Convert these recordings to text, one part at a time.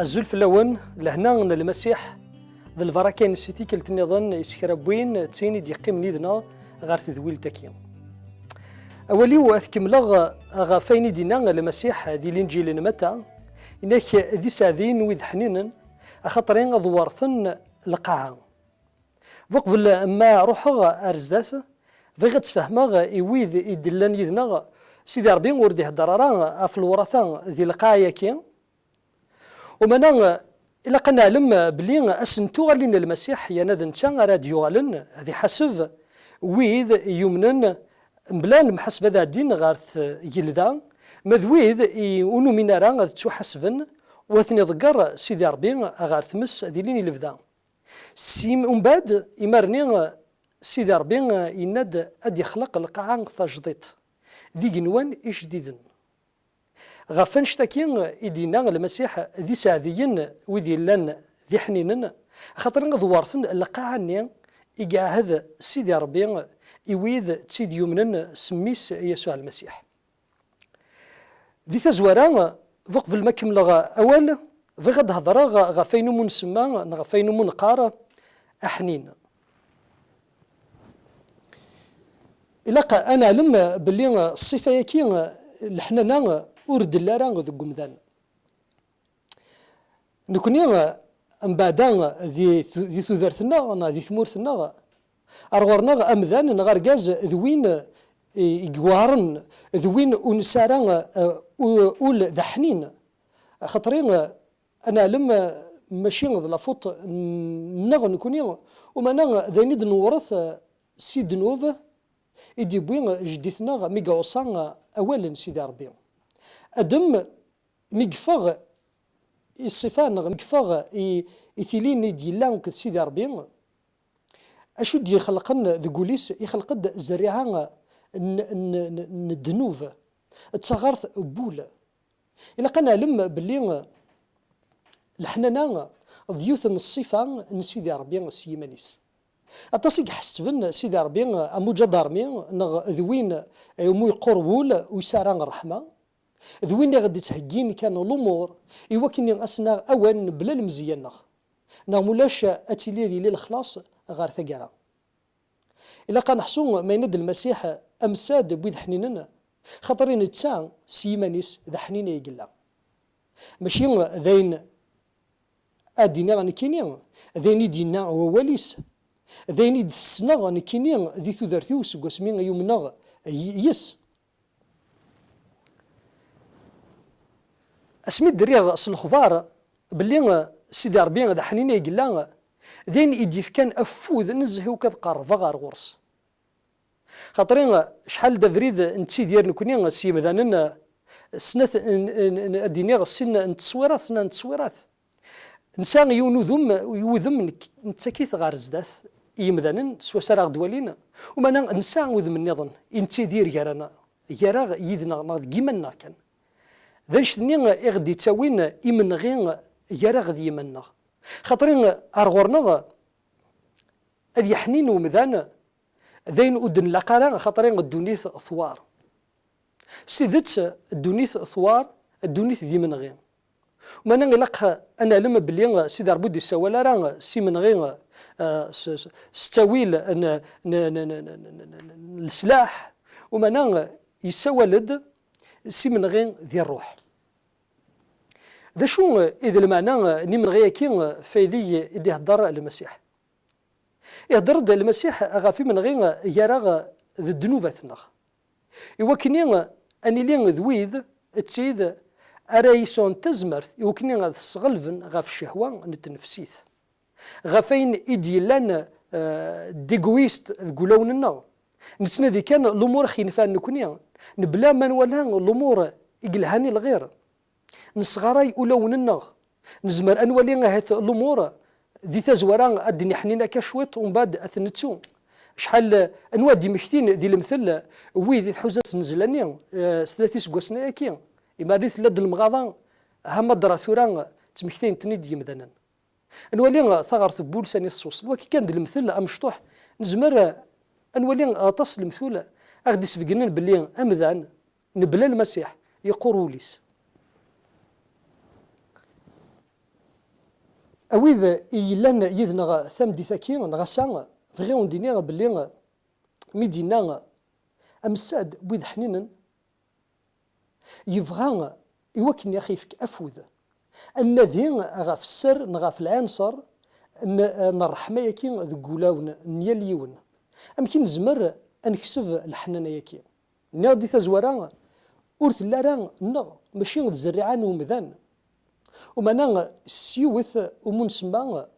الزلف اللون لهنا المسيح ذا الفراكين سيتي كلت النظام يسكربوين تيني دي قيم نيدنا غار تذويل تكيم أولي وأثكملغ غافيني دينا المسيح ذي الإنجيل نمتا إنك ذي ساذين وذ حنين أخطرين ضوارثن لقاعة وقبل ما روحغ أرزداث فغت تفهمغ إويذ إدلان يذنغ سيدي ربي ورده الضرران في الورثان ذي القاية كي ومنا إلا قلنا لم بلي أسنتو غالين المسيح ينادن تان راديو غالن هذه حسب ويذ يمنن بلان محسب ذا الدين غارث يلذا مذويذ ونو منارا تو حسبن وثني ضقر سيدي ربي غارث مس ذي لين يلفدا سيم ومباد يمرني سيدي ربي يناد أدي يخلق القاعة تجديط ذي جنوان إجديدن غفن شتاكين إدينا المسيح ذي سعديين وذي لان ذي حنينن خاطر ضوارثن القاعني إيقا هذا سيدي ربي إويذ تسيد يمنن سميس يسوع المسيح ذي تزوارا فوق في المكمل أول في غد هضرا غفين من سما غفين من قارة أحنين إلا أنا لما باللي الصفة يكي الحنانا ورد اللارا ذو قمذان نكوني من بعد ذي ثوذرتنا ذي ثمورتنا أرغرنا أمذان نغرقاز ذوين يقوارن ذوين ونسارا أول ذا حنين خاطرين أنا لما ماشي ذا فوت نكوني وما ذا نورث سيد نوفا إدي بوين جديثنا ميقعوصا أولا سيدي ربي أدم ميقفاغ الصفان ميقفاغ إثيلين ديالان كسيدي ربي أشو دي يخلقن ذقوليس يخلق الزريعة الدنوف تصغرث بولا إلا قنا لما باللي الحنانا ضيوث الصفة نسيدي ربي سيمانيس أتصيق حسبن سيدي ربي أمو جدارمي ذوين يمو يقربول ويساران الرحمة ذوين غادي تهجين كان الأمور يوكني أسنا أوان بلا المزيان مولاش أتيلي ذي الخلاص غار ثقرا إلا كان حسون ما يند المسيح أمساد بويد حنيننا خاطرين تسان سيمانيس ذا حنين يقلا ماشي ذين أدينا غنكيني ذين دينا هو وليس ذين دسنا غنكيني ذي ثوذرثيو سقوسمين يومنا يس اسميت دريغ الخبار باللي سيدي ربي ذا حنين يقلا ذين يديف كان أفوذ نزهو كذقار غار غرس خاطرين شحال دافريد نتسي ديال نكوني سي مثلا سنة الدنيا السن نتصويرات سنة نتصويرات نسان يوذم نتسكيث غار زداث يمذنن سوا سراغ دوالين وما نسان وذم النظن ينتسي دير يارانا يارا يذنا كيمنا كان ذا شتني يغدي تاوين يمن غين يارا غدي يمنا خاطرين أرغورنا أذ حنين ومذان ذين أدن لقالا خاطرين الدونيث ثوار سيدت الدونيث ثوار الدونيث ذي من غين وما نغلق أنا لما بلي سيدي ربودي سوالا راه سي من غين ستاويل السلاح وما يسولد سي من غين ذي الروح ذا شو إذا المعنى نمن غياكي فايدي إدي هدر المسيح يهدر المسيح غافي من غير يراغ ذا الدنوبة يوكني أني لين ذويذ تسيد أرايسون تزمرت يوكني غاث الصغلفن غاف الشهوة نتنفسيث غافين إدي لان ديغويست تقولون النار نتسنا ذي كان الأمور خينفان نكوني نبلا من ولا الأمور يقلهاني الغير نصغراي ولون النغ نزمر أنولي هذه الأمور ذي تزوران أدني حنينا كشويط ومن بعد أثنتو شحال أنوادي مكتين ذي المثل ويذي حوزات نزلاني ثلاثي سقوسنا ياكي إما ريث لد المغاضة هما الدراثوران تمكتين تنيدي مثلا أنولي ثغر ثبول ساني الصوص وكي كان ذي المثل أمشطوح نزمر أنولي تصل المثولة أغدي سفقنن باللي أمذان نبلا المسيح يقولوليس أويذ إيلان يذنغ ثم دي ثاكين غسان فغيون دينيغ بلي ميدينا أمساد بويذ حنين يبغى يوكن يخيفك أفوذ الذي غاف السر نغاف العنصر الرحمة يكي ذكولاون نياليون أمكن نزمر أنكسب الحنانة يكي نادي تزورا أورث لارا نغ ماشي الزريعان ومذان ومانا سيوث ومنسما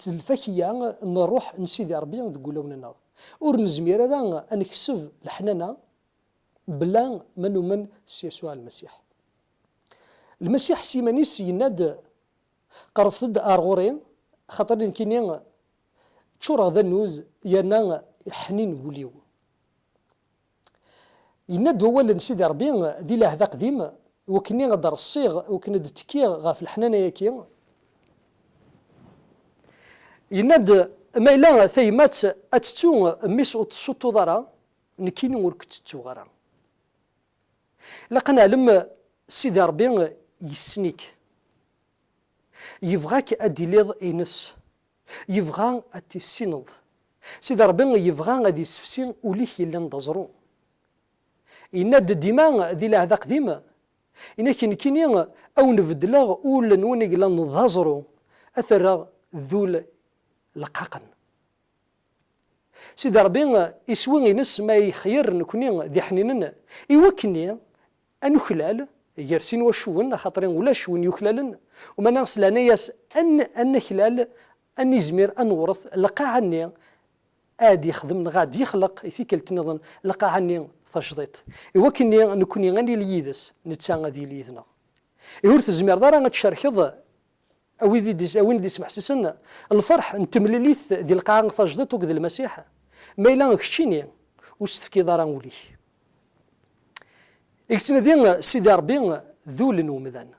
الفاكية نروح نسيدي ربي ذكولاوننا ور نزمير راه أنكسب الحنانة بلا من ومن يسوع المسيح. المسيح سيمانيس يناد قرف ضد أرغورين خاطر كاينين تشورا ذا النوز يانا حنين وليو يناد أولا سيدي ربي دي له ذا قديم وكني غدر الصيغ وكند تكي غاف الحنانة ياكي يناد ما إلا ثيمات أتتو ميس أتصوتو ضرا نكيني ورك تتو غرا لقنا لما سيدي ربي يسنيك يبغاك أديليض إنس يبغى أتسينض سيدي ربي يبغى غادي يسفسين وليك إلا ندزرو يناد ديما ذي لهذا قديمة إنا كيني أو نبدلا أولا نوني إلا نضازرو أثر ذول لقاقا سيدي ربي يسوي نس ما يخير نكوني ذي حنيننا يوكني أنو خلال يرسين وشون خاطرين ولا شون يخلالن وما نغس لنا ياس أن خلال أن يزمير أن ورث لقى عني آدي يخدم غادي يخلق يثيكل تنظن لقى عني فشضيت يوكني نكوني غني ليدس نتسان غادي ليدنا يورث زمير دارا غتشاركض أوين دي سمح سسنا الفرح نتمليليث دي القاع فشضيت وكذا المسيح ما إلا كشيني وستفكي دارا ولي إكتنا دين سيدي ربي ذول ومذان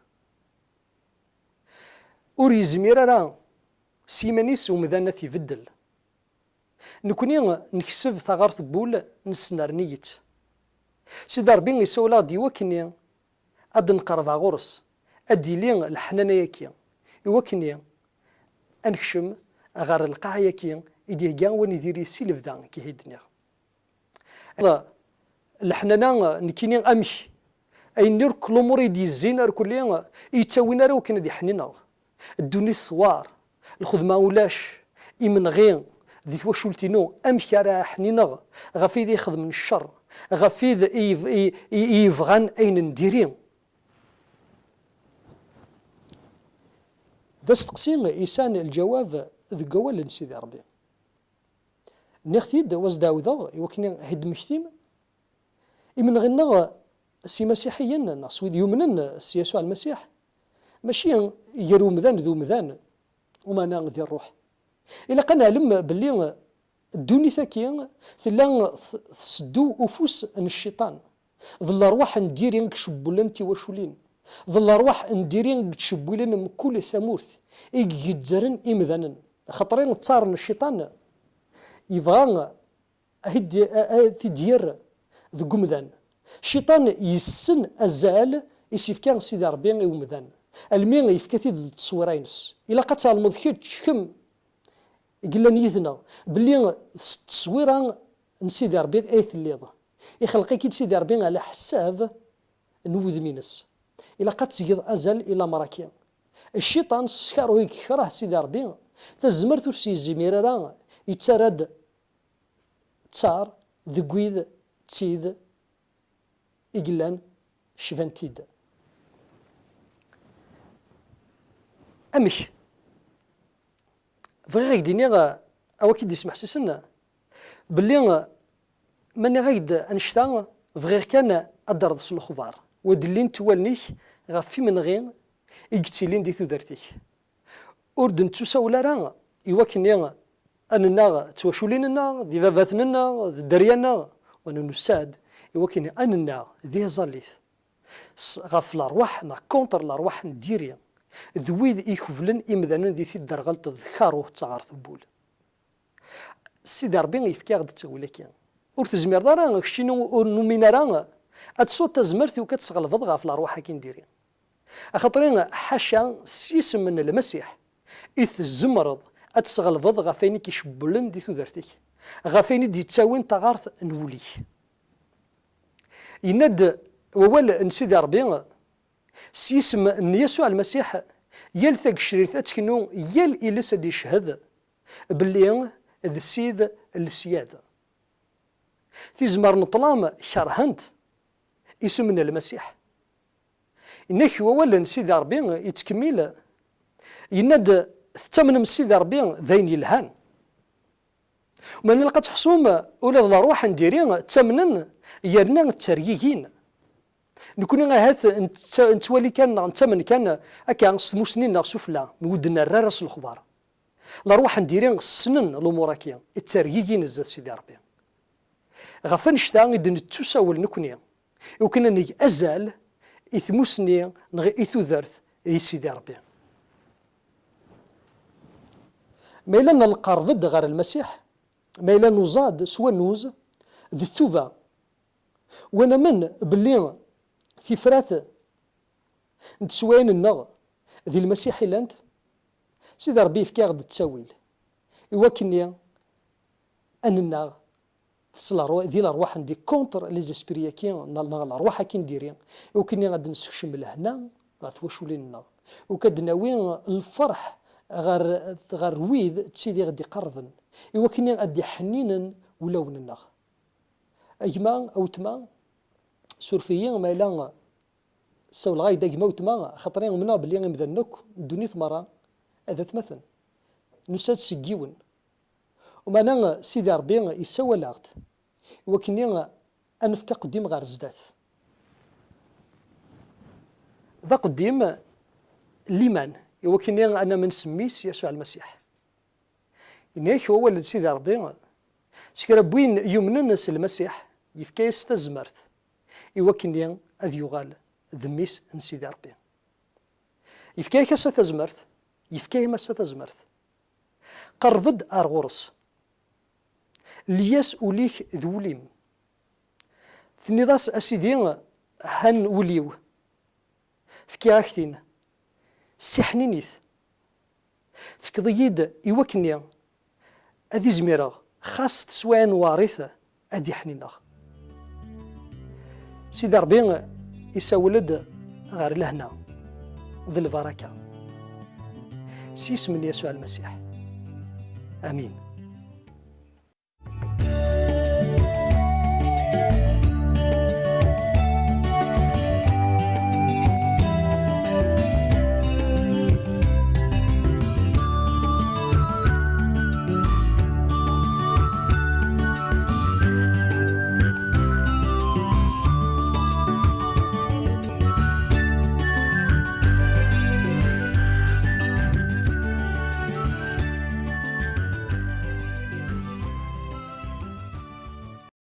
أوري زمير راه سيمانيس ومذان تيفدل نكوني نكسب ثغرت بول نسنار نيت سيدي ربي يسولا ديوكني أد نقرب غورس أدي لين الحنانة ياكي يوكني أنكشم غار القاع ياكي إديه كاع وين يديري سيلف دان كي هي الدنيا الحنانة نكيني أمشي أي نير كلوموري دي الزين أركولين يتساوينا راه كنا دي حنينة الدنيا الثوار الخدمة ولاش إمن غين ذي توشولتينو أمشي راه حنينة غفيد يخدم من الشر غفيد يفغان أين نديرين ذا استقسيم إيسان الجواب ذقوال لنسيدي ربي نختيد واز داوذا يوكني هد مشتيم إمن غنا سي مسيحيين سويد يؤمنن سي يسوع المسيح ماشي يرو مذان ذو مذان وما ناغذي الروح إلا قنا لم باللي الدوني ثاكي ثلا تسدو أفوس عن الشيطان ظل أرواح نديرين كشبولنتي وشولين ظل أرواح نديرين كشبولين من كل ثمورث يجزرن إمذانا خطرين تصارن الشيطان يبغى هدي تدير ذو مذان الشيطان يسن أزال يسيفكان سيدي ربي ومذان المين يفكتي تصويرينس إلا قتل المذكير كم قلنا نيثنا باللي التصويره نسيدي ربي ايث الليضه يخلقي كي سيدي ربي على حساب نوذ مينس إلا قد تجد أزل إلى مراكي الشيطان سكارو يكره سيدي ربي تزمرت سي زمير راه يتسرد تسار ذقويذ تسيد إقلان شفنتيد أمش فغير ديني أوكيد يسمح سيسنا باللي ماني غايد أنشتا فغير كان أدرد الخبار ودلين توالنيك غافي من غين يقتلين دي ثودرتيك أردن تساولا راه يوكني أننا توشوليننا دي باباتنا دي دريانا وانا نساد يوكني أننا ذي زاليث غاف الأرواح كونتر الأرواح نديريا ذويذ يخفلن إمذانا ذي ثيد درغل تذكارو تغار ثبول السيدي ربي يفكي غد تسوي لك ور تزمير دارا شنو نومينا راه أتصوت تزمرتي وكتسغلفض غاف الأرواح كي نديري أخاطرين حاشا سيسم من المسيح إث الزمرض أتسغلفض غافيني كيشبلن دي ثودرتك غافيني دي تساوين تغارث نولي يند وول نسيدي ربي سيسم يسوع المسيح يال ثاق الشريط أتكنو يال إليس دي شهد باللي ذا السيد السيادة تيزمر نطلام شرهنت اسمنا المسيح إنك وول نسيدي ربي يتكمل يند ثمن من سيدي ربي ذين يلهان ومن نلقى تحصوم ولا لا روح نديرين تمنن يرنا الترييين نكون هاث نتولي كان نتمن كان هكا سموسنين سفلا مودنا الراس الخضار لا روح نديرين السنن الامور كيا الترييين الزاد سيدي ربي غفن شتا غيد تساول نكوني وكنا ني ازال اثموسني نغي اثوذرث سيدي ربي ما إلا نلقرفد غير المسيح ما إلا نوزاد سوا نوز ذي الثوبة وانا من باللي في فراث نتسوين النغ ذي المسيح إلا أنت سيدي ربي يفكي غد التاويل يوكني أن النغ ذي الأرواح ندي كونتر لي زيسبيريا كي الأرواح كي نديري يوكني غاد نسكشم لهنا غاتواشولين النغ وكاد ناوي الفرح غير ويذ تسيدي غادي قربن يوكني غادي حنينا ولون النغ أجما أو تما سورفيين ما إلا سول غايدا أجما أو تما خاطرين منا بلي غيمذنك دوني ثمرة هذا تمثل نساد سجيون ومانا سيدي ربي يسوى لاغت يوكني أنفك قديم غير زداث ذا قديم ليمان يوكني أنا من سميس يسوع المسيح إنيك هو ولد سيدي ربي سكربوين يومن الناس المسيح يفكي يستزمرت يوكني أذ يغال ذميس نسيدي ربي يفكي كاسا تزمرت يفكي ما ستزمرت قرفد أرغورس لياس أوليك ذوليم ثنيضاس أسيدي هن وليو فكي غاكتين سيحنينيث تفكضيد يوكني أذي زميرة خاص تسوان وارثة أذي حنينة سيدي ربي يسولد غير لهنا ذي البركة سيس من يسوع المسيح آمين.